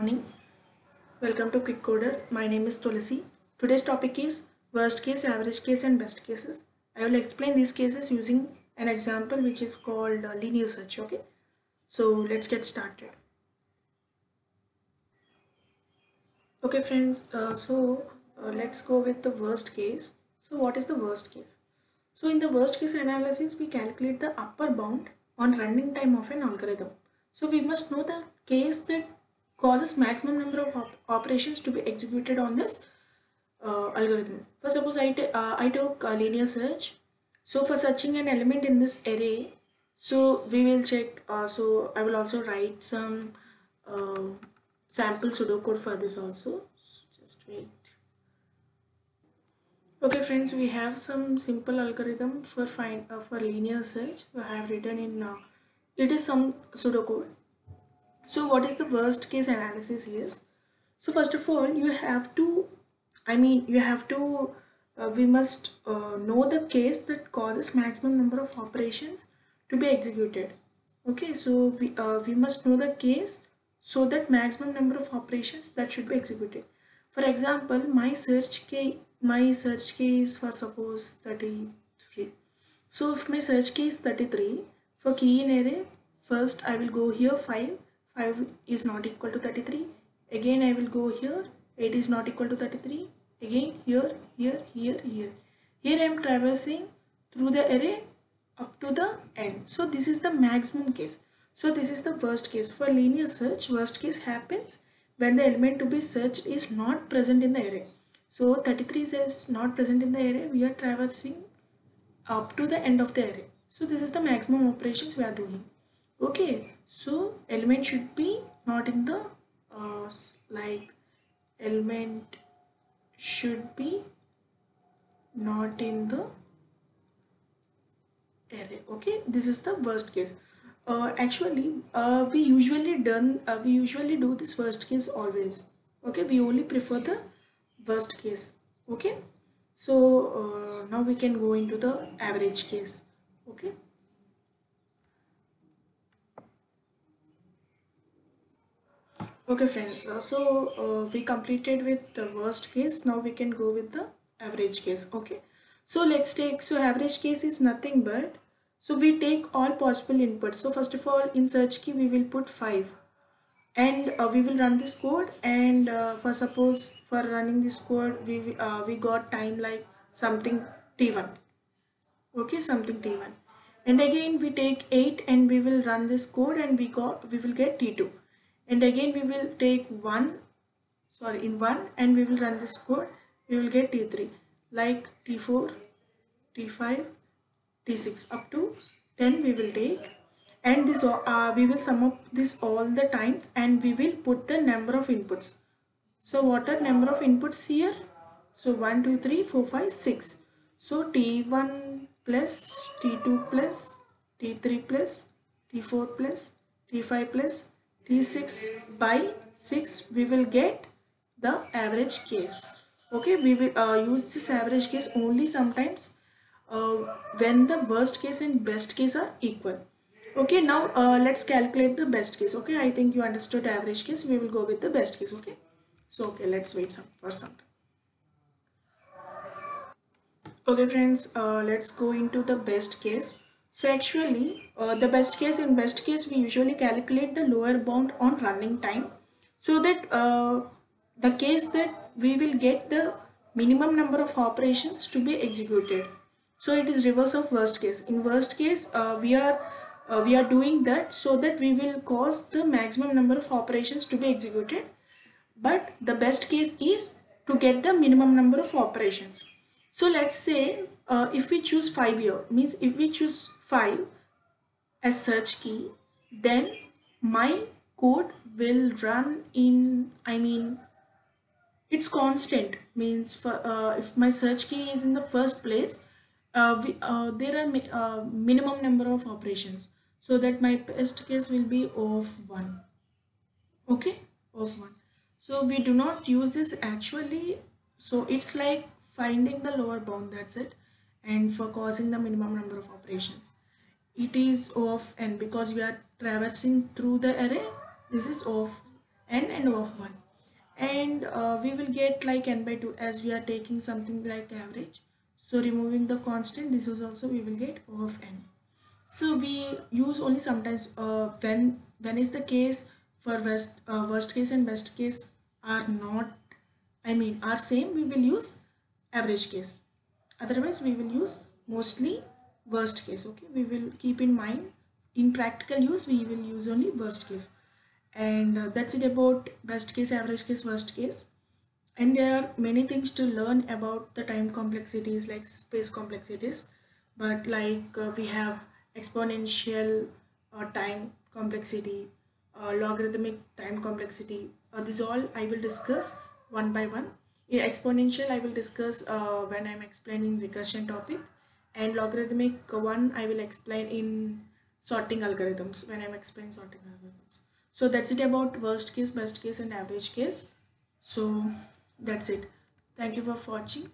Morning. Welcome to Quick Coder. My name is Tulasi. Today's topic is worst case, average case and best cases. I will explain these cases using an example which is called linear search. Okay. So let's get started. Okay friends, let's go with the worst case. So what is the worst case? So in the worst case analysis, we calculate the upper bound on running time of an algorithm. So we must know the case that causes maximum number of operations to be executed on this algorithm. For suppose I took linear search. So for searching an element in this array, so we will check. So I will also write some sample pseudocode for this also. So just wait. Okay friends, we have some simple algorithm for for linear search. So I have written in it is some pseudocode. So what is the worst case analysis here? So first of all, you have to, we must know the case that causes maximum number of operations to be executed. Okay, so we must know the case so that maximum number of operations that should be executed. For example, my search key is for suppose 33. So if my search key is 33, for key in array, first I will go here 5 is not equal to 33. Again I will go here, 8 is not equal to 33. Again here. Here I am traversing through the array up to the end. So this is the maximum case. So this is the worst case. For linear search, worst case happens when the element to be searched is not present in the array. So 33 is not present in the array. We are traversing up to the end of the array. So this is the maximum operations we are doing. Okay, so element should be not in the element should be not in the array. Okay, this is the worst case. We usually do this worst case always. Okay, we only prefer the worst case. Okay, so now we can go into the average case. Okay. Okay friends, we completed with the worst case. Now we can go with the average case. Okay, so let's take, so average case is nothing but, so we take all possible inputs. So first of all, in search key we will put 5 and we will run this code, and for suppose for running this code we got time like something t1. Okay, something t1, and again we take 8 and we will run this code and we will get t2, and again we will take 1 and we will run this code, we will get t3, like t4, t5, t6 up to 10 we will take, and this we will sum up this all the times and we will put the number of inputs. So what are number of inputs here? So 1 2 3 4 5 6. So t1 plus t2 plus t3 plus t4 plus t5 plus t6 by 6 we will get the average case. Okay, we will use this average case only sometimes when the worst case and best case are equal. Okay, now let's calculate the best case. Okay, I think you understood average case. We will go with the best case. Okay, so okay, let's wait for some time. Okay friends, let's go into the best case. So actually the best case we usually calculate the lower bound on running time, so that the case that we will get the minimum number of operations to be executed. So it is reverse of worst case. In worst case we are doing that so that we will cause the maximum number of operations to be executed, but the best case is to get the minimum number of operations. So let's say if we choose 5 here, means if we choose 5 as search key, then my code will run in, it's constant, means for if my search key is in the first place, there are minimum number of operations, so that my best case will be of 1. Okay, of 1. So we do not use this actually, so it's like finding the lower bound, that's it, and for causing the minimum number of operations it is of n, because we are traversing through the array, this is of n of 1, and we will get like n by 2 as we are taking something like average. So removing the constant, this is also we will get O of n. So we use only sometimes when is the case for worst case and best case are not, I mean are same, we will use average case. Otherwise we will use mostly worst case. Okay, we will keep in mind in practical use we will use only worst case. And that's it about best case, average case, worst case. And there are many things to learn about the time complexities like space complexities, but like we have exponential time complexity, logarithmic time complexity. This all I will discuss one by one. In exponential I will discuss when I'm explaining recursion topic, and logarithmic one I will explain in sorting algorithms when I'm explaining sorting algorithms. So that's it about worst case, best case and average case. So that's it. Thank you for watching.